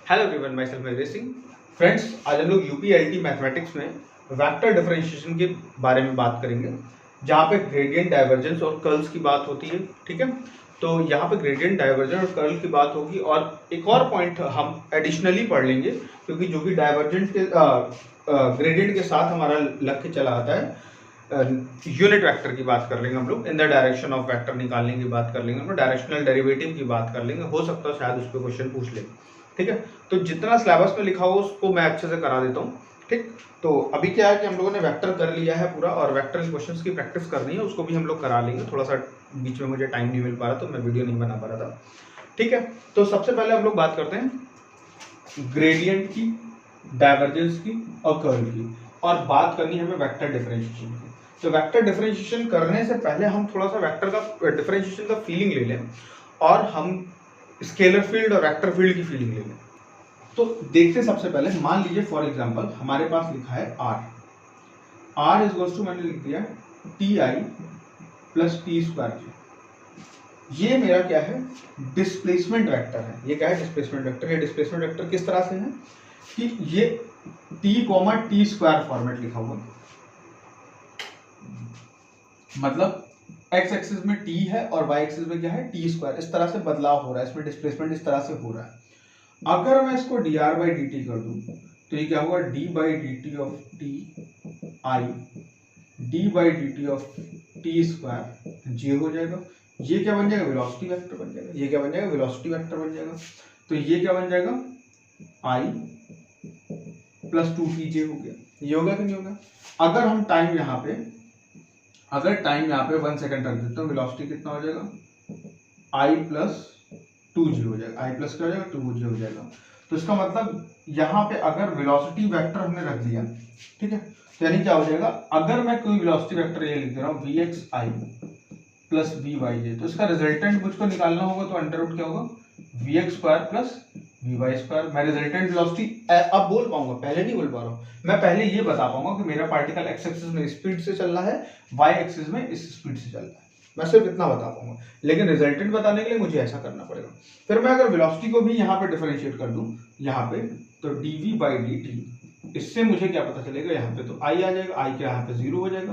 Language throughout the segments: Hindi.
Hello everyone, my self Mahesh Singh. Friends, आज हम लोग यूपीएलटी मैथमेटिक्स में वेक्टर डिफरेंशिएशन के बारे में बात करेंगे, जहाँ पे ग्रेडियंट, डाइवर्जेंस और कर्ल्स की बात होती है। ठीक है, तो यहाँ पे ग्रेडियंट, डाइवर्जेंस और कर्ल की बात होगी, और एक और पॉइंट हम एडिशनली पढ़ लेंगे, क्योंकि जो कि डाइवर्जेंट के ग्रेडियंट के साथ हमारा लक्ष्य चला आता है। यूनिट वेक्टर की बात कर लेंगे हम लोग, इन द डायरेक्शन ऑफ वेक्टर निकालने की बात कर लेंगे हम लोग, डायरेक्शनल डेरिवेटिव की बात कर लेंगे। हो सकता है शायद उस पर क्वेश्चन पूछ ले। ठीक है, तो जितना सिलेबस में लिखा हो उसको मैं अच्छे से करा देता हूँ। ठीक, तो अभी क्या है कि हम लोगों ने वेक्टर कर लिया है पूरा, और वेक्टर के क्वेश्चंस की प्रैक्टिस करनी है, उसको भी हम लोग करा लेंगे। थोड़ा सा बीच में मुझे टाइम नहीं मिल पा रहा, तो मैं वीडियो नहीं बना पा रहा था। ठीक है, तो सबसे पहले हम लोग बात करते हैं ग्रेडियंट की, डाइवर्जेंस की और कर्ल की, और बात करनी है हमें वेक्टर डिफरेंशिएशन की। तो वेक्टर डिफरेंशिएशन करने से पहले हम थोड़ा सा वेक्टर का डिफरेंशिएशन का फीलिंग ले लें, और हम स्केलर फील्ड और वेक्टर फील्ड की फीलिंग ले लें। तो देखते सबसे पहले, मान लीजिए फॉर एग्जांपल हमारे पास लिखा है r इज टू, मैंने लिख दिया T I plus T square G. ये मेरा क्या है, डिस्प्लेसमेंट वेक्टर है। ये क्या है, डिस्प्लेसमेंट वेक्टर। ये डिस्प्लेसमेंट वेक्टर किस तरह से है कि ये T comma T square format लिखा हुआ, मतलब एक्स एक्सिस में टी है और वाई एक्सिस में क्या है, टी स्क्वायर। इस तरह से बदलाव हो रहा है, इसमें डिस्प्लेसमेंट इस तरह से हो रहा है। अगर मैं इसको D R by D T कर दूं तो ये क्या होगा, D by D T of T I D by D T of T square J हो जाएगा। ये क्या बन जाएगा, वेलोसिटी वेक्टर बन जाएगा। ये क्या बन जाएगा, वेलोसिटी वेक्टर बन जाएगा। तो ये क्या बन जाएगा, आई प्लस टू टी जे हो गया। ये होगा कि नहीं होगा। अगर हम टाइम यहाँ पे, अगर टाइम यहाँ पे 1 सेकंड रख देते हो, वेलोसिटी कितना हो जाएगा, आई प्लस टू जी हो जाएगा। आई प्लस क्या हो जाएगा, टू जी हो जाएगा। तो इसका मतलब यहाँ पे अगर वेलोसिटी वेक्टर हमने रख दिया, ठीक है, तो यानी क्या हो जाएगा, अगर मैं कोई वेलोसिटी वेक्टर ये लिख दे रहा हूँ V X I plus V Y J, तो इसका रिजल्टेंट मुझको निकालना होगा, तो अंडर रूट क्या होगा, V X square plus V Y square. मैं रिजल्टेंट वेलोसिटी अब बोल पाऊंगा, पहले नहीं बोल पा रहा हूँ। मैं पहले ये बता पाऊंगा कि मेरा पार्टिकल एक्स एक्सिस में स्पीड से चल रहा है, वाई एक्सिस में इस स्पीड से चल रहा है। मैं सिर्फ इतना बता पाऊंगा, लेकिन रिजल्टेंट बताने के लिए मुझे ऐसा करना पड़ेगा। फिर मैं अगर वेलोसिटी को भी यहाँ पे डिफरेंशिएट कर दूं यहाँ पे, तो dv बाई डी टी, इससे मुझे क्या पता चलेगा यहाँ पे, तो आई आ जाएगा, आई के यहाँ पे 0 हो जाएगा,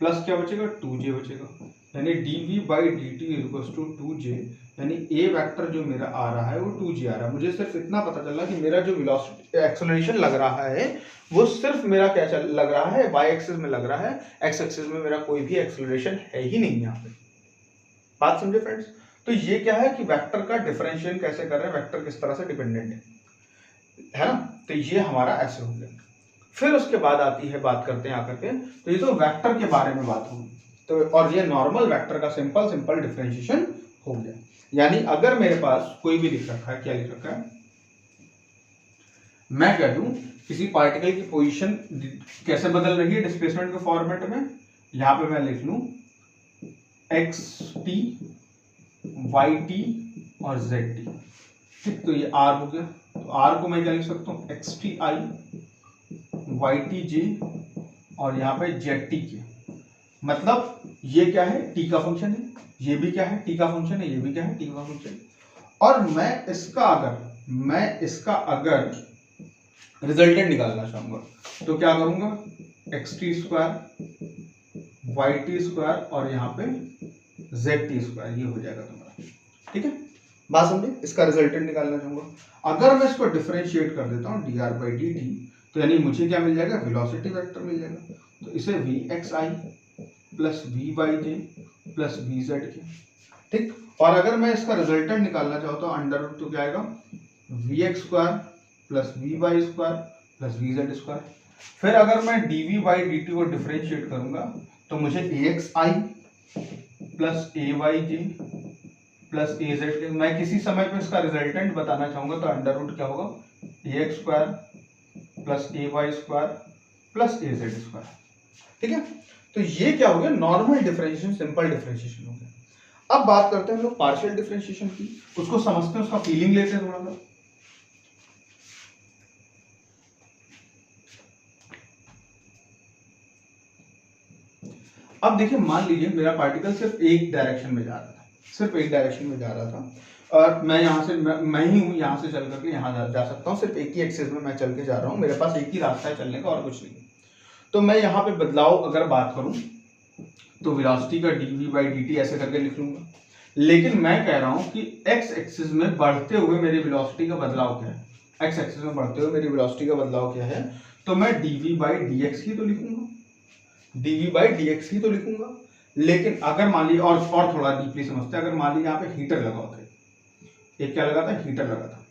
प्लस क्या बचेगा, 2j बचेगा। यानी dv by D T equals to 2j, यानी ए वेक्टर जो मेरा आ रहा है वो 2j आ रहा है। मुझे सिर्फ इतना पता चला कि मेरा जो वेलोसिटी एक्सेलरेशन लग रहा है वो सिर्फ मेरा क्या लग रहा है, वाई एक्सिस में लग रहा है। एक्स एक्सिस में मेरा कोई भी एक्सेलरेशन है ही नहीं यहाँ पे। बात समझे फ्रेंड्स। तो ये क्या है कि वेक्टर का डिफरेंशिएशन कैसे कर रहे हैं, वेक्टर किस तरह से डिपेंडेंट है ना। तो ये हमारा ऐसे हो गया। फिर उसके बाद आती है, बात करते हैं आकर के, तो ये तो वेक्टर के बारे में बात होगी। तो और ये नॉर्मल वेक्टर का सिंपल सिंपल डिफरेंशिएशन हो गया। यानी अगर मेरे पास कोई भी लिख रखा है, क्या लिख रखा है, मैं कह दूं किसी पार्टिकल की पोजीशन कैसे बदल रही है डिस्प्लेसमेंट के फॉर्मेट में, यहां पे मैं लिख लूं एक्स टी, वाई टी और जेड टी। ठीक, तो ये आर हो गया। तो आर को मैं क्या लिख सकता हूँ, X T I, Y T J और यहाँ पे जेड टी के। मतलब ये क्या है, टी का फंक्शन है, ये भी क्या है, टी का फंक्शन है, ये भी क्या है, टी का फंक्शन। और मैं इसका अगर रिजल्टेंट निकालना चाहूंगा तो क्या करूंगा, X T square, Y T square और यहाँ पे जेड टी स्क्वायर, ये हो जाएगा तुम्हारा। ठीक है, बात समझे। इसका रिजल्टेंट निकालना चाहूंगा, अगर मैं इसको डिफरेंशिएट कर देता हूँ D R by D T, तो यानी मुझे क्या मिल जाएगा, वेलोसिटी वेक्टर मिल जाएगा। तो इसे V X I plus V Y J plus V Z K. ठीक, और अगर मैं इसका रिजल्टेंट निकालना चाहूँ तो अंडर रूट, तो क्या आएगा, V X square plus V Y square plus V Z square. फिर अगर मैं D V by D T को डिफरेंशिएट करूंगा तो मुझे A X I plus A Y J plus A Z K, मैं किसी समय पे इसका रिजल्टेंट बताना चाहूंगा तो अंडर रूट क्या होगा, ए x square plus A Y square plus A Z square. ठीक है, तो ये क्या हो गया, नॉर्मल डिफरेंशिएशन, सिंपल डिफरेंशिएशन हो गया। अब बात करते हैं हम लोग पार्शियल डिफरेंशिएशन की, उसको समझते हैं, उसका फीलिंग लेते हैं थोड़ा सा। अब देखिए, मान लीजिए मेरा पार्टिकल सिर्फ एक डायरेक्शन में जा रहा था, सिर्फ एक डायरेक्शन में जा रहा था, और मैं यहाँ से मैं ही हूँ, यहाँ से चल करके यहाँ जा सकता हूँ, सिर्फ एक ही एक्सिस में मैं चल के जा रहा हूँ, मेरे पास एक ही रास्ता है चलने का और कुछ नहीं। तो मैं यहाँ पे बदलाव अगर बात करूँ तो वेलोसिटी का dv/dt ऐसे करके लिख लूंगा, लेकिन मैं कह रहा हूँ कि x एक्सिस में बढ़ते हुए मेरी वेलोसिटी का बदलाव क्या है, x एक्सिस में बढ़ते हुए मेरी वेलोसिटी का बदलाव क्या है, तो मैं dv/dx ही तो लिखूंगा, dv/dx ही तो लिखूंगा। लेकिन अगर मान लीजिए और थोड़ा डीपली समझते हैं, अगर मान लीजिए यहाँ पे हीटर लगा होता है, एक क्या लगा था, हीटर लगा था,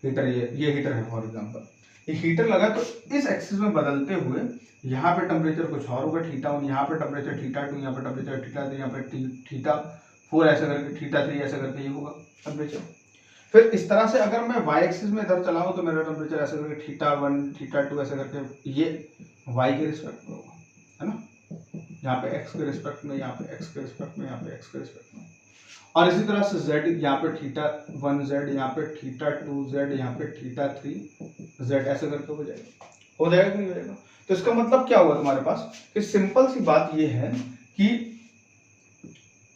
हीटर ये हीटर है फॉर एग्जांपल, ये हीटर लगा तो इस एक्सिस में बदलते हुए यहाँ पे टेम्परेचर कुछ और होगा θ1, यहाँ पे टेम्परेचर θ2, यहाँ पे टेम्परेचर θ3, यहाँ पे θ4 ऐसे करके θ3 ऐसे करके ये होगा टेम्परेचर। फिर इस तरह से अगर मैं y एक्सिस में इधर चला हूँ तो मेरा टेम्परेचर ऐसे करके θ1 θ2 ऐसे करके ये y के रिस्पेक्ट में होगा, है ना, यहाँ पे x के रिस्पेक्ट में, यहाँ पे x के रिस्पेक्ट में, यहाँ पे x के रिस्पेक्ट में। और इसी तरह से z, यहाँ पे θ1 z, यहाँ पे θ2 z, यहाँ पे θ3 z ऐसे करके हो जाएगा कि नहीं हो जाएगा। तो इसका मतलब क्या हुआ तुम्हारे पास कि सिंपल सी बात ये है कि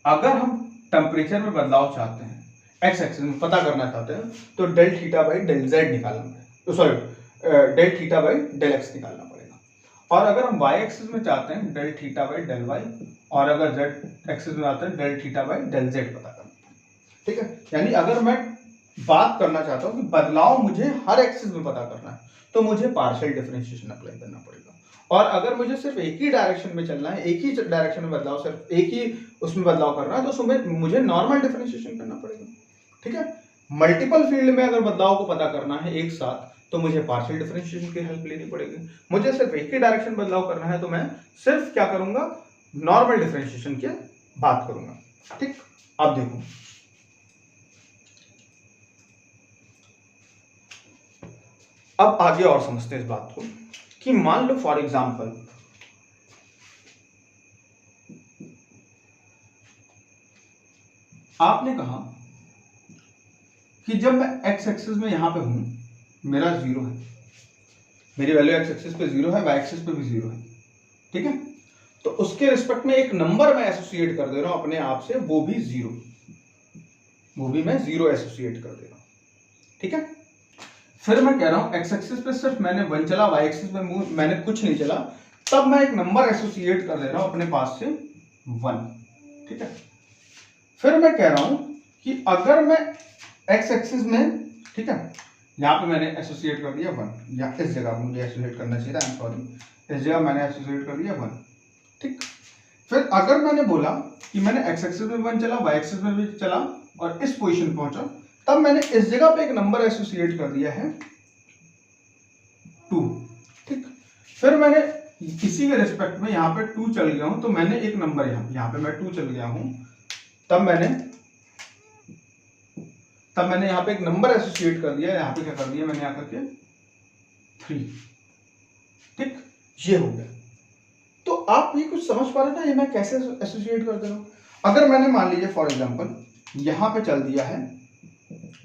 अगर हम टेम्परेचर में बदलाव चाहते हैं, x एक्सिस में पता करना चाहते हैं, तो del θ/del z निकालना पड़ेगा, सॉरी del θ/del x निकालना पड़ेगा। और अगर हम y एक्सिस में चाहते हैं del θ/del y, और अगर z एक्सिस में चाहते हैं del θ/del z पता करना, ठीक है। यानी अगर मैं बात करना चाहता हूं कि बदलाव मुझे हर एक्सिस में पता करना है तो मुझे पार्शियल डिफरेंशिएशन अप्लाई करना पड़ेगा। और अगर मुझे सिर्फ एक ही डायरेक्शन में चलना है, एक ही डायरेक्शन में बदलाव, सिर्फ एक ही उसमें बदलाव करना है, तो उसमें मुझे नॉर्मल डिफरेंशिएशन करना पड़ेगा, ठीक है। मल्टीपल फील्ड में अगर बदलाव को पता करना है एक साथ तो मुझे पार्शियल डिफरेंशिएशन की हेल्प लेनी पड़ेगी। मुझे सिर्फ एक ही डायरेक्शन बदलाव करना है तो मैं सिर्फ क्या करूंगा, नॉर्मल डिफरेंशिएशन की बात करूंगा, ठीक। अब देखो अब आगे और समझते हैं इस बात को कि मान लो फॉर एग्जांपल आपने कहा कि जब मैं x एक्सिस में यहां पे हूं, मेरा 0 है, मेरी वैल्यू x एक्सिस पे 0 है, y एक्सिस पे भी 0 है, ठीक है। तो उसके रिस्पेक्ट में एक नंबर मैं एसोसिएट कर दे रहा हूं अपने आप से, वो भी 0, वो भी मैं 0 एसोसिएट कर दे रहा हूं, ठीक है। फिर मैं कह रहा हूं x एक्सिस पे सिर्फ मैंने 1 चला, y एक्सिस पे मैंने कुछ नहीं चला, तब मैं एक नंबर एसोसिएट कर दे रहा हूं अपने पास से 1, ठीक है। फिर मैं कह रहा हूं कि अगर मैं x एक्सिस में, ठीक है, यहां पे मैंने एसोसिएट कर दिया 1, या इस जगह मुझे एसोसिएट करना चाहिए था, आई एम सॉरी, इस जगह मैंने एसोसिएट कर दिया 1, ठीक। फिर अगर मैंने बोला कि मैंने x एक्सिस में 1 चला, y एक्सिस में भी चला और इस पोजीशन पहुंचा, तब मैंने इस जगह पे एक नंबर एसोसिएट कर दिया है 2, ठीक। फिर मैंने किसी के रिस्पेक्ट में यहाँ पे 2 चल गया हूं, तो मैंने एक नंबर यहाँ पे मैं 2 चल गया हूं, तब मैंने यहाँ पे एक नंबर एसोसिएट कर दिया, यहाँ पे क्या कर दिया मैंने यहाँ करके 3, ठीक, ये हो गया। तो आप ये कुछ समझ पा रहे ना, ये मैं कैसे एसोसिएट कर दे रहा हूँ। अगर मैंने मान लीजिए फॉर एग्जांपल यहाँ पे चल दिया है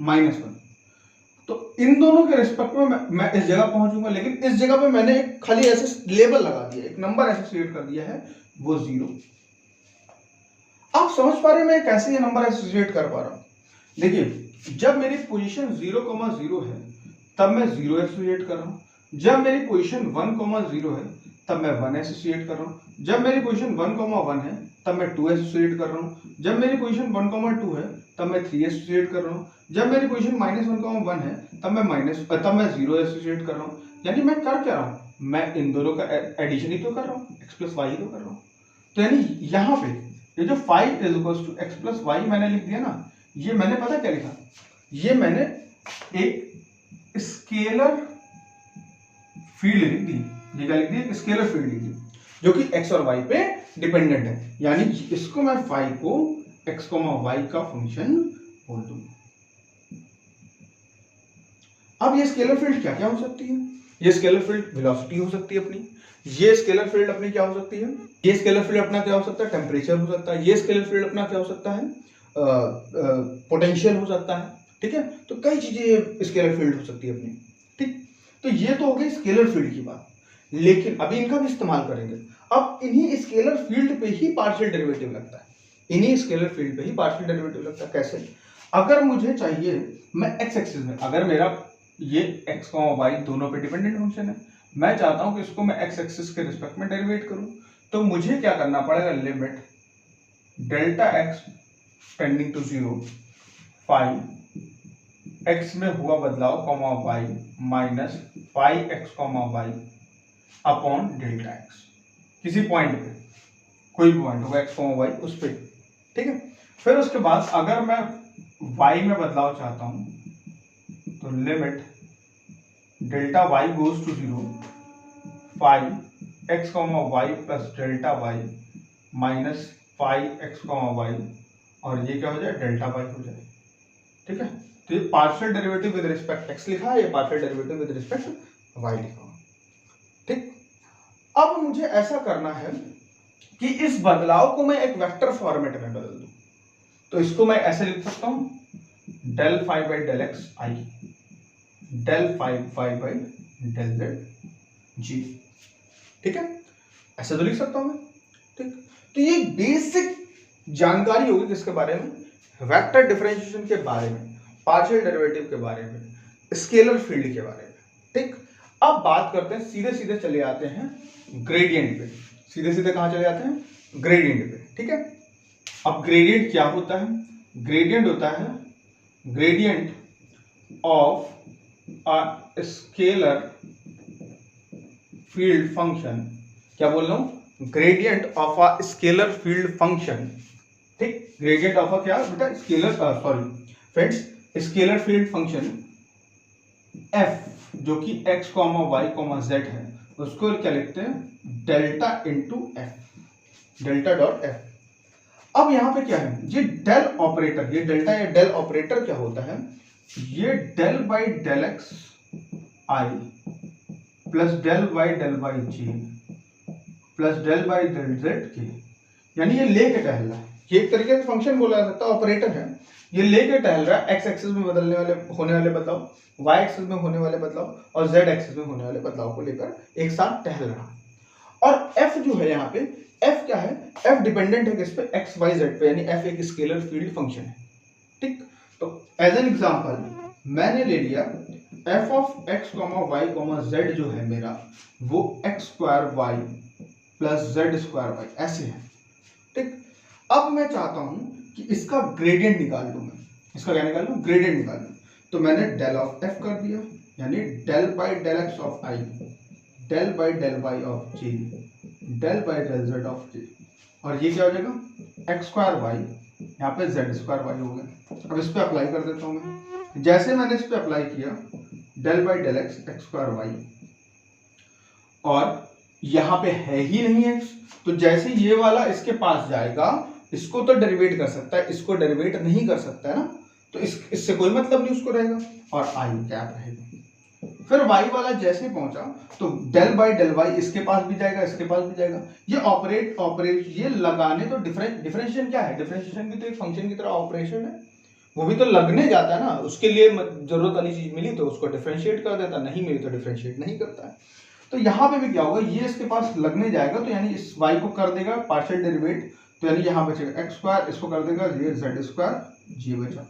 -1, तो इन दोनों के रिस्पेक्ट में मैं इस जगह पहुंचूंगा, लेकिन इस जगह पे मैंने एक खाली ऐसे लेबल लगा दिया, एक नंबर एसोसिएट कर दिया है, वो 0। आप समझ पा रहे हैं मैं कैसे ये नंबर एसोसिएट कर पा रहा हूं। देखिए जब मेरी पोजीशन 0,0 है तब मैं 0 एसोसिएट कर रहा हूं, जब मेरी पोजीशन 1,0 है तब मैं 1 एसोसिएट कर रहा हूं, जब मेरी पोजीशन 1,1 है तब मैं 2 एसोसिएट कर रहा हूं, जब मेरी पोजीशन 1,2 है तब मैं 3 एसोसिएट कर रहा हूं, जब मेरी पोजीशन -1,1 है तब मैं 0 एसोसिएट कर रहा हूं। यानी मैं कर क्या रहा हूं, मैं इन दोनों का एडिशन ही तो कर रहा हूं, x + y ही तो कर रहा हूं। तो यानी यहाँ पे ये जो 5 = x + y मैंने लिख दिया ना, ये मैंने पता क्या लिखा, ये मैंने एक स्केलर फील्ड लिख दी, ये क्या लिख दी, स्केलर फील्ड लिख दी, जो कि x और y पे डिपेंडेंट है। यानी इसको मैं 5 को x, y का फंक्शन बोल दूंगा। अब ये स्केलर फील्ड क्या क्या हो सकती है, ये स्केलर फील्ड वेलोसिटी हो सकती है अपनी, ये स्केलर फील्ड अपनी क्या हो सकती है, ये स्केलर फील्ड अपना क्या हो सकता है, टेम्परेचर हो सकता है, ये स्केलर फील्ड अपना क्या हो सकता है, पोटेंशियल हो सकता है, ठीक है। तो कई चीजें स्केलर फील्ड हो सकती है अपनी, ठीक। तो ये तो हो गई स्केलर फील्ड की बात, लेकिन अभी इनका भी इस्तेमाल करेंगे। अब इन्हीं स्केलर फील्ड पे ही पार्शियल डेरिवेटिव लगता है, इन्हीं स्केलर फील्ड पे ही पार्शियल डेरिवेटिव लगता है। कैसे? अगर मुझे चाहिए, मैं एक्स एक्सिस में, अगर मेरा ये x, y दोनों पे डिपेंडेंट फंक्शन है, मैं चाहता हूं कि इसको मैं एक्स एक्सिस के रिस्पेक्ट में डेरिवेट करूं, तो मुझे क्या करना पड़ेगा, limit delta x tending to 0 phi x में हुआ बदलाव y minus phi x, y upon delta x, किसी पॉइंट पे, कोई भी पॉइंट होगा x, y उस पे, ठीक है। फिर उसके बाद अगर मैं y में बदलाव चाहता हूं, तो limit delta y goes to 0 phi x, y plus delta y minus phi x, y, और ये क्या हो जाए, डेल्टा y हो जाए, ठीक है। तो ये partial derivative with respect x लिखा है, ये partial derivative with respect y लिखा हुआ, ठीक। अब मुझे ऐसा करना है कि इस बदलाव को मैं एक वेक्टर फॉर्मेट में बदल दूं, तो इसको मैं ऐसे लिख सकता हूं, del phi by del X I, del phi by del Z G, ठीक है, ऐसे तो लिख सकता हूं मैं, ठीक। तो ये बेसिक जानकारी होगी किसके बारे में, वेक्टर डिफरेंशिएशन के बारे में, पार्शियल डेरिवेटिव के बारे में, स्केलर फील्ड के बारे में, ठीक। अब बात करते हैं, सीधे सीधे चले आते हैं ग्रेडियंट पे, सीधे सीधे कहां चले जाते हैं, ग्रेडियंट पे, ठीक है। अब ग्रेडियंट क्या होता है, ग्रेडियंट होता है gradient of a scalar field function, क्या बोल रहा हूं, gradient of a scalar field function, ठीक। ग्रेडियंट ऑफ अ क्या बेटा, scalar, sorry friends, scalar field function f जो कि x, y, z है, उसको क्या लिखते हैं, delta into f, delta dot f। अब यहां पे क्या है, ये डेल ऑपरेटर, ये डेल्टा या डेल ऑपरेटर क्या होता है, ये del by del X I plus del by del by G plus del by del Z K, यानी ये लेके टहल रहा है, ये एक तरीके से फंक्शन बोला जा सकता है, ऑपरेटर है, ये लेके टहल रहा है, एक्स एक्सिस में बदलने वाले होने वाले बदलाव, वाई एक्सिस में होने वाले बदलाव और जेड एक्सिस में होने वाले बदलाव को लेकर एक साथ टहल रहा है। और एफ जो है यहाँ पे, एफ क्या है, एफ डिपेंडेंट है किस पे, एक्स वाई जेड पे, यानी एफ एक स्केलर फील्ड फंक्शन है, ठीक। तो एज एन एग्जांपल मैंने ले लिया F of X, Y, Z जो है मेरा, वो X square Y plus Z square Y ऐसे है, ठीक। अब मैं चाहता हूं कि इसका ग्रेडियंट निकाल लूं, मैं इसका क्या निकाल लूं, ग्रेडियंट निकाल लूं, तो मैंने डेल ऑफ एफ कर दिया, यानी del by del X of I, del by del Y of G, del by del Z of G, और ये क्या हो जाएगा, एक्स स्क्वायर वाई, यहाँ पे जेड स्क्वायर वाई हो गया। अब इस पे अप्लाई कर देता हूँ मैं, जैसे मैंने इस पे अप्लाई किया, del by del X, X square Y, और यहाँ पे है ही नहीं एक्स, तो जैसे ये वाला इसके पास जाएगा, इसको तो डेरिवेट कर सकता है, इसको डेरिवेट नहीं कर सकता है ना, तो इससे कोई मतलब नहीं उसको रहेगा, और आई कैप रहेगा। फिर y वाला जैसे पहुंचा, तो डेल बाई डेल वाई इसके पास भी जाएगा, इसके पास भी जाएगा, ये ऑपरेट ये लगाने, तो डिफरेंशिएशन क्या है, डिफरेंशिएशन भी तो एक फंक्शन की तरह ऑपरेशन है, वो भी तो लगने जाता है ना, उसके लिए जरूरत वाली चीज मिली तो उसको डिफरेंशिएट कर देता, नहीं मिली तो डिफरेंशिएट नहीं करता है। तो यहाँ पे भी क्या होगा, ये इसके पास लगने जाएगा, तो यानी इस y को कर देगा पार्शियल डेरिवेट, तो यानी यहाँ बचेगा एक्स स्क्वायर, इसको कर देगा ये जेड स्क्वायर जी बचा,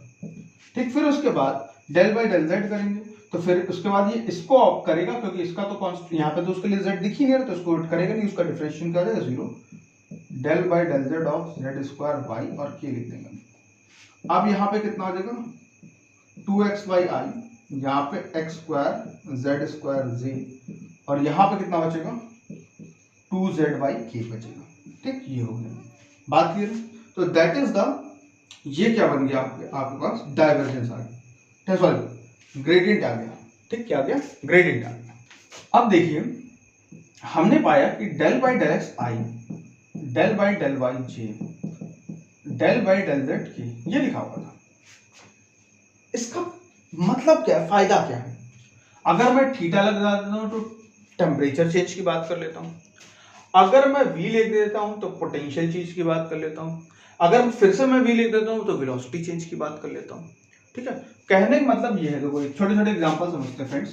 ठीक। फिर उसके बाद डेल बाई डेल जेड करेंगे, तो फिर उसके बाद ये इसको ऑफ करेगा, क्योंकि इसका तो कांस्टेंट यहाँ पे तो उसके लिए z दिख ही नहीं रहा, तो इसको करेगा नहीं, उसका डिफरेंशिएशन कर देगा 0, del by del Z of Z square Y, और के लिख देंगे। अब यहाँ पे कितना हो जाएगा, 2x बाई आई, यहाँ पे एक्स स्क्वायर जेड स्क्वायर जी, और यहाँ पे कितना बचेगा, 2z बाई के बचेगा, ठीक। ये हो गया, बात क्लियर है। तो दैट इज द, ये क्या बन गया आपके पास डाइवर्जेंस आ गया, सॉरी ग्रेडियंट आ गया, ठीक। क्या आ गया, ग्रेडियंट आ गया। अब देखिए हमने पाया कि del by del X I, del by del Y J, del by del Z K, ये लिखा हुआ था। इसका मतलब क्या है, फायदा क्या है, अगर मैं थीटा लगा देता हूं तो टेम्परेचर चेंज की बात कर लेता हूं, अगर मैं v लिख देता हूं तो पोटेंशियल चेंज की बात कर लेता हूं, अगर फिर से मैं v लिख देता हूं तो वेलोसिटी चेंज की बात कर लेता हूं, ठीक है। कहने का मतलब ये है, देखो छोटे छोटे एग्जांपल समझते हैं फ्रेंड्स,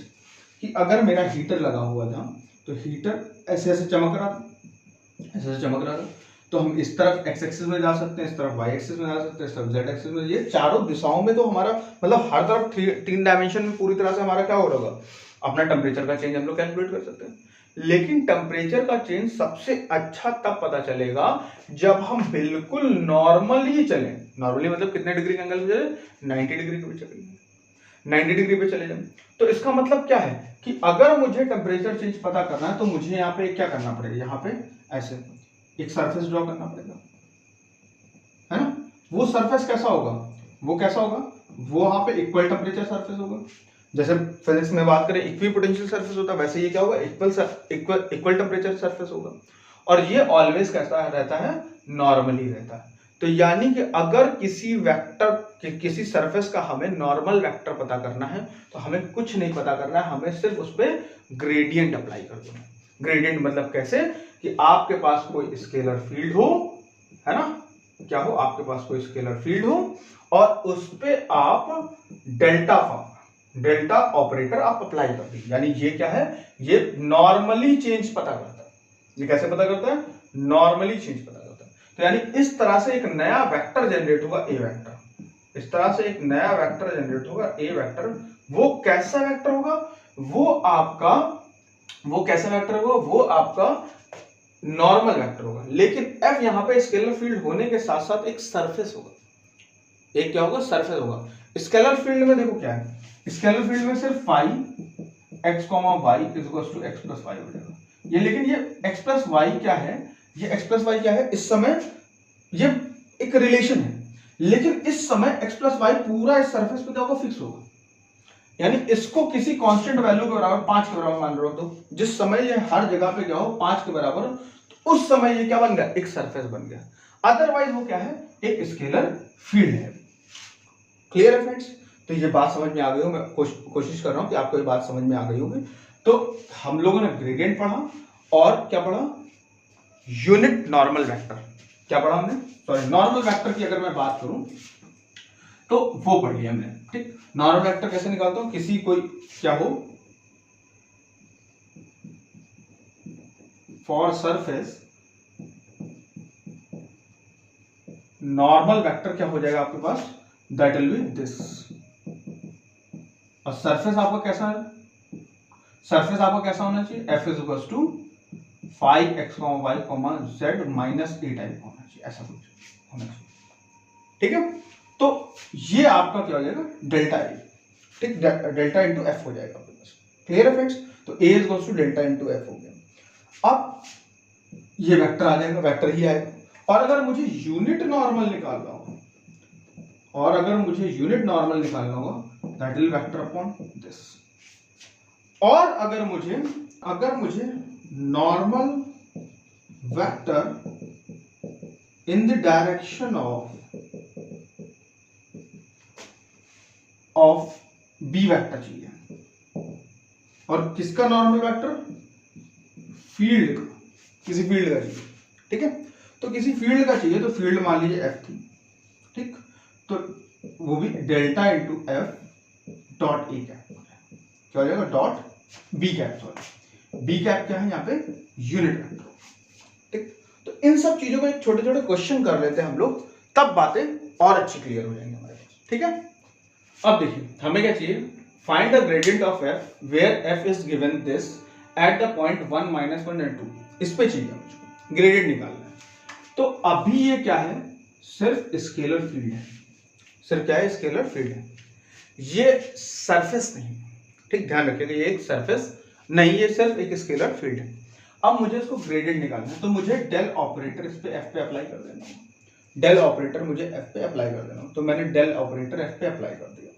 कि अगर मेरा हीटर लगा हुआ था, तो हीटर ऐसे ऐसे चमक रहा था, ऐसे ऐसे चमक रहा था, तो हम इस तरफ x एक्सिस में जा सकते हैं, इस तरफ y एक्सिस में जा सकते हैं, इस तरफ z एक्सिस में। ये चारों दिशाओं में तो हमारा मतलब हर तरफ 3 डायमेंशन में पूरी तरह से हमारा क्या हो रहा होगा, अपना टेम्परेचर का चेंज हम लोग कैलकुलेट कर सकते हैं। लेकिन टेम्परेचर का चेंज सबसे अच्छा तब पता चलेगा जब हम बिल्कुल नॉर्मली चलें। नॉर्मली मतलब कितने डिग्री के एंगल पे चले, 90 डिग्री पे चले, 90 डिग्री पे चले जाए। तो इसका मतलब क्या है कि अगर मुझे टेम्परेचर चेंज पता करना है तो मुझे यहाँ पे क्या करना पड़ेगा, यहाँ पे ऐसे एक सरफेस ड्रॉ करना पड़ेगा, है ना। वो सरफेस कैसा होगा, वो कैसा होगा, वो वहां पे इक्वल टेम्परेचर सरफेस होगा। जैसे फिजिक्स में बात करें इक्वी पोटेंशियल सरफेस होता है, वैसे ये क्या होगा, इक्वल टेम्परेचर सरफेस होगा। और ये ऑलवेज कैसा रहता है, नॉर्मली रहता है। तो यानी कि अगर किसी वेक्टर किसी सरफेस का हमें नॉर्मल वेक्टर पता करना है तो हमें कुछ नहीं पता करना है, हमें सिर्फ उस पर ग्रेडियंट अप्लाई कर देना है। ग्रेडियंट मतलब कैसे कि आपके पास कोई स्केलर फील्ड हो, है ना, क्या हो, आपके पास कोई स्केलर फील्ड हो और उस पे आप डेल्टा ऑपरेटर आप अप्लाई कर दीजिए। यानी ये क्या है, ये नॉर्मली चेंज पता करता है। ये कैसे पता करता है, नॉर्मली चेंज पता करता है। तो यानी इस तरह से एक नया वेक्टर जनरेट होगा, ए वेक्टर। इस तरह से एक नया वेक्टर जनरेट होगा, ए वेक्टर। वो कैसा वेक्टर होगा, वो कैसा वेक्टर होगा, वो आपका नॉर्मल वेक्टर होगा। लेकिन एफ यहां पे स्केलर फील्ड होने के साथ साथ एक सरफेस होगा, एक क्या होगा, सरफेस होगा। स्केलर फील्ड में देखो क्या है, स्केलर फील्ड में सिर्फ phi x, y equals to x plus Y हो जाएगा। ये लेकिन ये x प्लस वाई क्या है, ये x प्लस वाई क्या है, इस समय ये एक रिलेशन है, लेकिन इस समय x प्लस वाई पूरा इस सरफेस पे क्या होगा, फिक्स होगा। यानी इसको किसी कांस्टेंट वैल्यू के बराबर 5 के बराबर मान लो, तो जिस समय ये हर जगह पे क्या हो 5 के बराबर, तो उस समय ये क्या बन गया, एक सरफेस बन गया। अदरवाइज वो क्या है, एक स्केलर फील्ड है। क्लियर है फ्रेंड्स। तो ये बात समझ में आ गई हो, मैं कोशिश कर रहा हूं कि आपको ये बात समझ में आ गई होगी। तो हम लोगों ने ग्रेडियंट पढ़ा और क्या पढ़ा, यूनिट नॉर्मल वेक्टर। क्या पढ़ा हमने, सॉरी नॉर्मल वेक्टर की अगर मैं बात करूं तो वो पढ़ लिया हमने, ठीक। नॉर्मल वेक्टर कैसे निकालता हूं, किसी कोई क्या हो, फॉर सरफेस नॉर्मल वेक्टर क्या हो जाएगा आपके पास, दैट विल बी दिस। और सरफेस आपका कैसा है, सरफेस आपका कैसा होना चाहिए, f is equal to 5x, y, z minus a type होना चाहिए, ऐसा कुछ होना चाहिए, ठीक है। तो ये आपका क्या हो जाएगा, डेल्टा ए, ठीक, डेल्टा इंटू एफ हो जाएगा आपके पास। क्लियर है फ्रेंड्स। तो a is equal to delta into F हो गया। अब ये वेक्टर आ जाएगा, वेक्टर ही आएगा। और अगर मुझे यूनिट नॉर्मल निकालना होगा, और अगर मुझे यूनिट नॉर्मल निकालना होगा, that will vector upon this. और अगर मुझे normal vector in the direction of B vector चाहिए, और किसका नॉर्मल वेक्टर, फील्ड का, किसी फील्ड का चाहिए, ठीक है। तो किसी फील्ड का चाहिए, तो फील्ड मान लीजिए एफ थी, ठीक। तो वो भी delta into F dot A cap क्या हो जाएगा, dot B cap, sorry B cap क्या है यहाँ पे, यूनिट वेक्टर, ठीक। तो इन सब चीजों को एक छोटे छोटे क्वेश्चन कर लेते हैं हम लोग, तब बातें और अच्छी क्लियर हो जाएंगी हमारे पास, ठीक है। अब देखिए हमें क्या चाहिए, find the gradient of F where F is given this at the point 1, -1 and 2। इस पे चाहिए मुझको ग्रेडियंट निकालना है। तो अभी ये क्या है, सिर्फ स्केलर फील्ड है, सिर्फ क्या है, स्केलर फील्ड है, ये सरफेस नहीं, ठीक, ध्यान रखिएगा, ये एक सरफेस नहीं, ये सिर्फ एक स्केलर फील्ड है। अब मुझे इसको ग्रेडियंट निकालना है, तो मुझे डेल ऑपरेटर इस पे एफ पे अप्लाई कर देना है, डेल ऑपरेटर मुझे एफ पे अप्लाई कर देना है। तो मैंने डेल ऑपरेटर एफ पे अप्लाई कर दिया,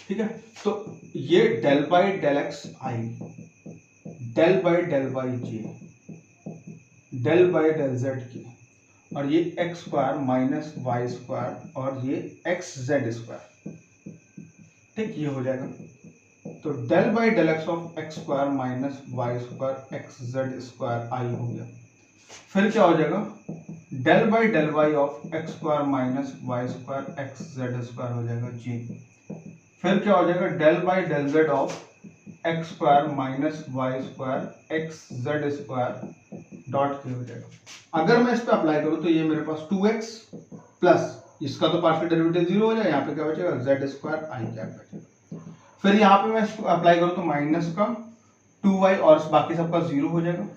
ठीक है। तो ये del by del X I, del by del Y J, del by del Z K, और ये X square minus Y square, और ये एक्स जेड स्क्वायर, ठीक, ये हो जाएगा। तो del by del X of X square minus Y square X Z square I हो गया। फिर क्या हो जाएगा, del by del Y of X square minus Y square X Z square हो जाएगा जी। फिर क्या हो जाएगा, del by del Z of X square minus Y square X Z square dot K हो जाएगा। अगर मैं इस पे अप्लाई करूं तो ये मेरे पास 2x प्लस इसका तो पार्शियल डेरिवेटिव 0 हो जाएगा, यहाँ पे क्या बचेगा z स्क्वायर आई कैप बचेगा। फिर यहाँ पे मैं इसको अप्लाई करूं तो माइनस का 2y और बाकी सबका 0 हो जाएगा,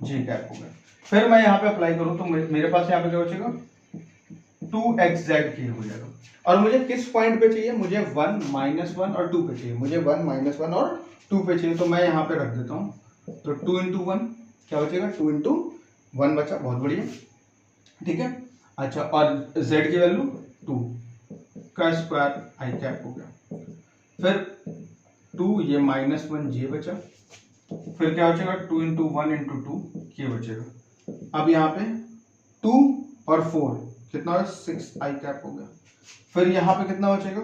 j कैप हो गया। फिर मैं यहाँ पे अप्लाई करूं तो मेरे पास यहाँ पे क्या बचेगा 2xz के हो जाएगा। और मुझे किस पॉइंट पे चाहिए, मुझे 1 -1 और 2 पे चाहिए, मुझे 1 -1 और 2 पे चाहिए। तो मैं यहाँ पे रख देता हूँ, तो 2 × 1 क्या बचेगा 2 × 1 बचा, बहुत बढ़िया, ठीक है। अच्छा, और z की वैल्यू 2 का स्क्वायर आई कैप हो गया। फिर 2 ये -1 j बचा, फिर क्या बचेगा 2 × 1 × 2 के बचेगा। अब यहाँ पे 2 और 4 कितना है 6 आई कैप हो गया। फिर यहाँ पे कितना बचेगा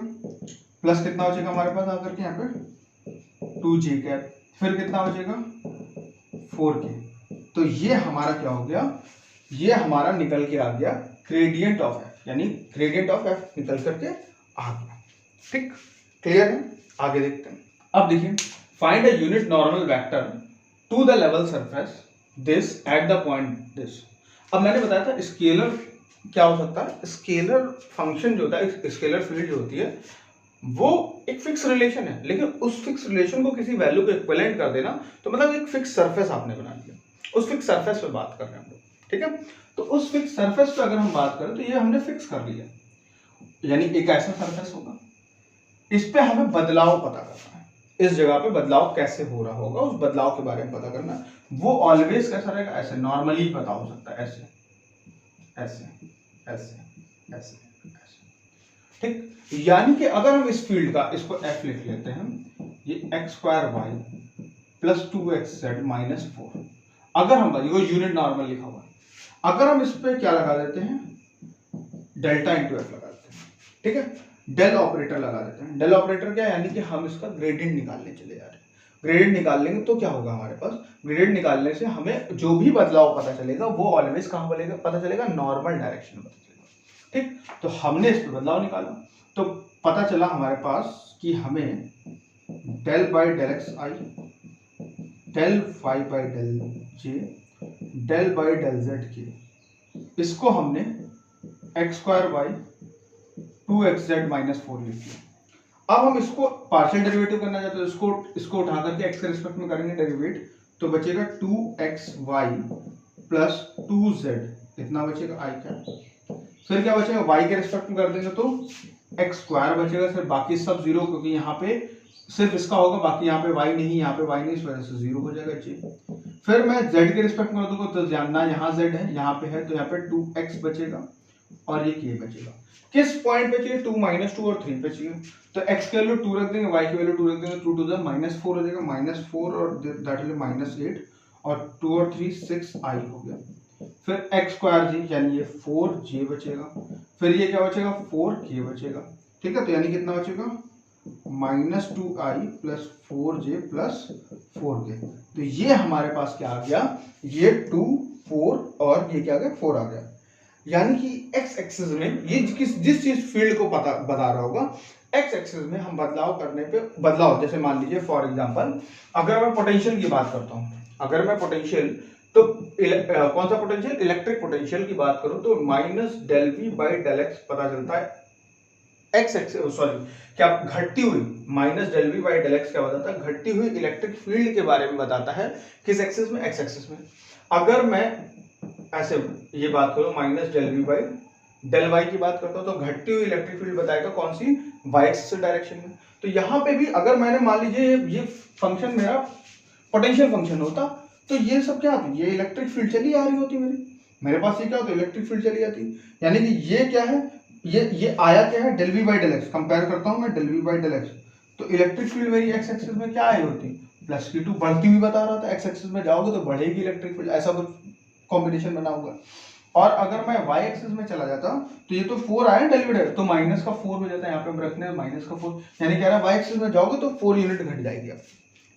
प्लस कितना बचेगा हमारे पास आकर के यहाँ पे 2j कैप, फिर कितना बचेगा 4k। तो ये हमारा क्या हो गया, ये हमारा निकल के आ गया ग्रेडियंट ऑफ f, यानी ग्रेडियंट ऑफ f निकल करके आ गया। ठीक, क्लियर है, आगे देखते हैं। अब देखिए, find a unit normal vector to the level surface this at the point this. अब मैंने बताया था स्केलर क्या हो सकता है, स्केलर फंक्शन जो होता है, स्केलर फील्ड जो होती है वो एक फिक्स रिलेशन है, लेकिन उस फिक्स रिलेशन को किसी वैल्यू को इक्विवेलेंट कर देना, तो मतलब एक फिक्स सरफेस आपने बना लिया, उस फिक्स सरफेस पे बात कर रहे हैं हम लोग, ठीक है। तो उस फिक्स सरफेस पे अगर हम बात करें तो ये हमने फिक्स कर लिया, यानी एक ऐसा सरफेस होगा, इस पे हमें बदलाव पता करना है, इस जगह पे बदलाव कैसे हो रहा होगा, उस बदलाव के बारे में पता करना। वो ऑलवेज कैसा रहेगा, ऐसे नॉर्मली पता हो सकता है, ऐसे ऐसे ऐसे ऐसे ऐसे, ठीक। यानी कि अगर हम इस फील्ड का, इसको f लिख लेते हैं, ये x² y plus 2xz minus 4, अगर हम ये यूनिट नॉर्मल लिखा हुआ है, अगर हम इस पे क्या लगा देते हैं डेल्टा इंटू f लगा देते हैं, ठीक है, डेल ऑपरेटर लगा देते हैं। डेल ऑपरेटर क्या है, यानी कि हम इसका ग्रेडियंट निकालने चले जा रहे हैं। ग्रेडियंट निकाल लेंगे तो क्या होगा हमारे पास, ग्रेडियंट निकालने से हमें जो भी बदलाव पता चलेगा वो ऑलवेज कहां बोलेगा पता चलेगा, नॉर्मल डायरेक्शन में पता चलेगा, ठीक। तो हमने इस पे बदलाव निकाला, तो पता चला हमारे पास कि हमें del by del X I, del phi by del J, del by del Z K, इसको हमने x² बाई 2xz माइनस 4 लिख दिया। अब हम इसको पार्शियल डेरिवेटिव करना चाहते हैं, इसको उठा करके x के रिस्पेक्ट में करेंगे डेरिवेट, तो बचेगा 2xy प्लस 2z, इतना बचेगा आई का। फिर क्या बचेगा y के रिस्पेक्ट में कर देंगे तो x² बचेगा, फिर बाकी सब 0, क्योंकि यहाँ पे सिर्फ इसका होगा, बाकी यहाँ पे y नहीं, यहाँ पे y नहीं, इस वजह से 0 हो जाएगा जी। फिर मैं z के रिस्पेक्ट में कर दूंगा तो जानना यहाँ z है, यहाँ पे है, तो यहाँ पे 2x बचेगा और ये k बचेगा। किस पॉइंट पे चाहिए, 2 -2 और 3 पे चाहिए, तो x की वैल्यू 2 रख देंगे, y की वैल्यू 2 रख देंगे, 2 to the -4 हो जाएगा, -4 और दैट विल -8 और 2 और 3 6 i हो गया। फिर x² जी यानी ये 4j बचेगा, फिर ये क्या बचेगा 4k बचेगा, ठीक है। तो यानी कितना बचेगा -2i plus 4j plus 4k। तो ये हमारे पास क्या आ गया, ये 2 4 और ये क्या आ गया 4 आ गया। यानी कि x एक्सिस में ये जिस चीज फील्ड को बता रहा होगा, x एक्सिस में हम बदलाव करने पे बदलाव, जैसे मान लीजिए फॉर एग्जांपल अगर मैं पोटेंशियल की बात करता हूं, अगर मैं पोटेंशियल तो कौन सा पोटेंशियल, इलेक्ट्रिक पोटेंशियल की बात करूं तो -del v / del x पता चलता है, x एक्सिस सॉरी क्या घटती हुई -del v / del x क्या बताता है, घटती हुई इलेक्ट्रिक फील्ड के बारे में बताता है, किस एक्सिस में, x एक्सिस में। अगर मैं ऐसे ये बात करो -del v / del y की बात करता हूं तो घटती हुई इलेक्ट्रिक फील्ड बताएगा कौन सी, y एक्सिस डायरेक्शन में। तो यहां पे भी अगर मैंने मान लीजिए ये फंक्शन मेरा पोटेंशियल फंक्शन होता तो ये सब क्या होती, ये इलेक्ट्रिक फील्ड चली आ रही होती मेरे पास, ये क्या होता इलेक्ट्रिक फील्ड चली जाती, यानी कि ये क्या है, ये आया क्या है del v / del x, compare करता हूं मैं del v / del x, तो इलेक्ट्रिक फील्ड मेरी x एक्सिस में क्या आई होती +q2 बढ़ती हुई बता रहा था, x एक्सिस में जाओगे तो बढ़ेगी इलेक्ट्रिक फील्ड, ऐसा कुछ कॉम्बिनेशन बना होगा। और अगर मैं y एक्सिस में चला जाता तो ये तो 4 आया डेरिवेटिव, तो माइनस का 4 हो जाता है, यहाँ पे हम रखने हैं -4, यानी कह रहा है y एक्सिस में जाओगे तो 4 यूनिट घट जाएगी। आप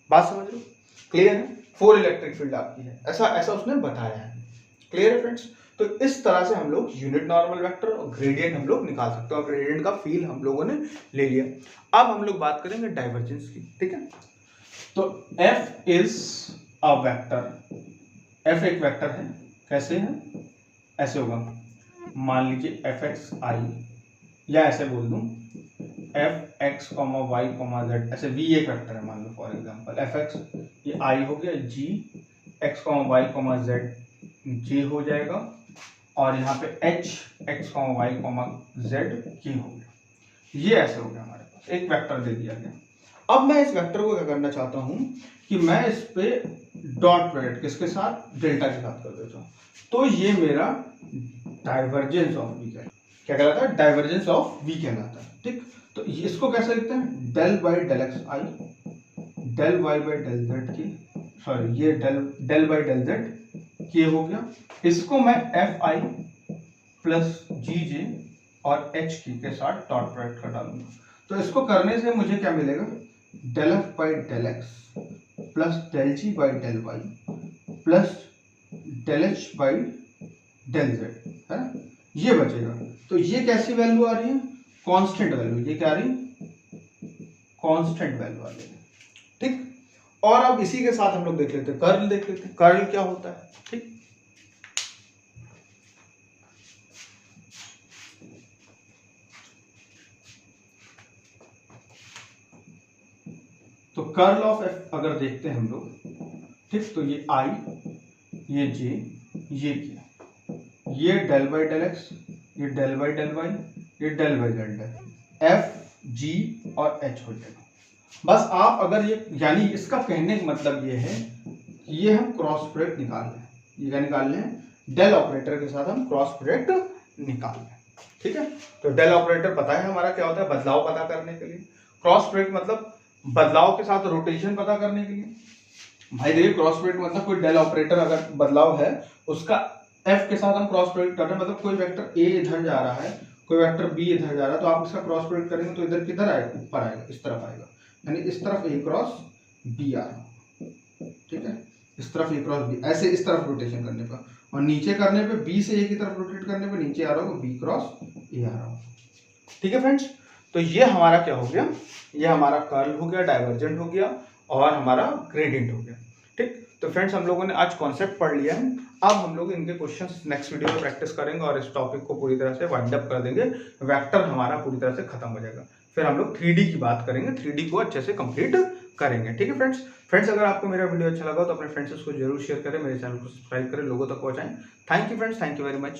बात समझ रहे हो, क्लियर है, 4 इलेक्ट्रिक फील्ड आपकी है, ऐसा उसने बताया है, क्लियर है फ्रेंड्स। तो इस तरह से हम लोग यूनिट नॉर्मल वेक्टर और ग्रेडियंट हम लोग निकाल सकते हैं, और ग्रेडियंट का फील हम लोगों ने ले लिया। अब हम लोग बात करेंगे डाइवर्जेंस की, ठीक है। तो f is a vector F एक वेक्टर है, कैसे है, ऐसे होगा, मान लीजिए एफ एक्स आई, या ऐसे बोल दूं F X comma Y comma Z, ऐसे वी एक वेक्टर है मान लो फॉर एग्जांपल एफ एक्स, ये आई हो गया, G X comma Y comma Z J हो जाएगा, और यहाँ पे H X comma Y comma Z K हो गया। ये ऐसे हो गया, हमारे पास एक वेक्टर दे दिया गया। अब मैं इस वेक्टर को क्या करना चाहता हूँ कि मैं इस पे डॉट प्रोडक्ट किसके साथ, डेल्टा के साथ कर देता हूँ। तो ये मेरा डाइवर्जेंस ऑफ वी क्या कहलाता है, डाइवर्जेंस ऑफ वी कहलाता है। ठीक, तो इसको कैसे लिखते हैं, del by del X I, del Y by del Z K, sorry ये del by del Z K हो गया। इसको मैं एफ आई प्लस जी जे और एच की के साथ डॉट प्रोडक्ट कर डालूंगा। तो इसको करने से मुझे क्या मिलेगा, del F by del X plus del G by del Y plus del H by del Z, है ना, ये बचेगा। तो ये कैसी वैल्यू आ रही है, कांस्टेंट वैल्यू, ये क्या आ रही है, कांस्टेंट वैल्यू आ रही है। ठीक, और अब इसी के साथ हम लोग देख लेते हैं कर्ल, देख लेते हैं कर्ल क्या होता है। ठीक, तो कर्ल ऑफ एफ अगर देखते हैं हम लोग, ठीक, तो ये आई, ये जे, ये क्या, ये डेल बाई डेल एक्स, ये डेल बाई डेल वाई, ये del by del del, F G और एच हो जाएगा। बस आप अगर ये, यानी इसका कहने का मतलब ये है, ये हम क्रॉस प्रोडक्ट निकाल रहे हैं, ये क्या निकाल रहे हैं, डेल ऑपरेटर के साथ हम क्रॉस प्रोडक्ट निकाल रहे हैं। ठीक है, तो डेल ऑपरेटर पता है हमारा क्या होता है, बदलाव पता करने के लिए, क्रॉस प्रोडक्ट मतलब बदलाव के साथ रोटेशन पता करने के लिए। भाई देखिए क्रॉस प्रोडक्ट मतलब कोई डेल ऑपरेटर अगर बदलाव है उसका एफ के साथ हम क्रॉस प्रोडक्ट कर रहे हैं, मतलब कोई वेक्टर ए इधर जा रहा है, कोई वेक्टर बी इधर जा रहा है, तो आप इसका क्रॉस प्रोडक्ट करेंगे तो इधर किधर आएगा, ऊपर आएगा, इस तरफ आएगा, यानी इस तरफ ए क्रॉस बी आ रहा है। ठीक है, इस तरफ ए क्रॉस बी, ऐसे इस तरफ रोटेशन करने पर, और नीचे करने पे बी से ए की तरफ रोटेट करने पे नीचे आ रहा होगा बी क्रॉस ए आ रहा होगा। ठीक है फ्रेंड्स, तो ये हमारा क्या हो गया, ये हमारा कर्ल हो गया, डाइवर्जेंट हो गया और हमारा ग्रेडियंट हो गया। ठीक, तो फ्रेंड्स हम लोगों ने आज कॉन्सेप्ट पढ़ लिया है, अब हम लोग इनके क्वेश्चंस नेक्स्ट वीडियो में प्रैक्टिस करेंगे और इस टॉपिक को पूरी तरह से वाइंड अप कर देंगे, वेक्टर हमारा पूरी तरह से खत्म हो जाएगा। फिर हम लोग 3D की बात करेंगे, 3D को अच्छे से कंप्लीट करेंगे। ठीक है फ्रेंड्स, अगर आपको मेरा वीडियो अच्छा लगा तो अपने फ्रेंड्स को जरूर शेयर करें, मेरे चैनल को सब्सक्राइब करें, लोगों तक पहुंचाएं। Thank you friends, thank you very much.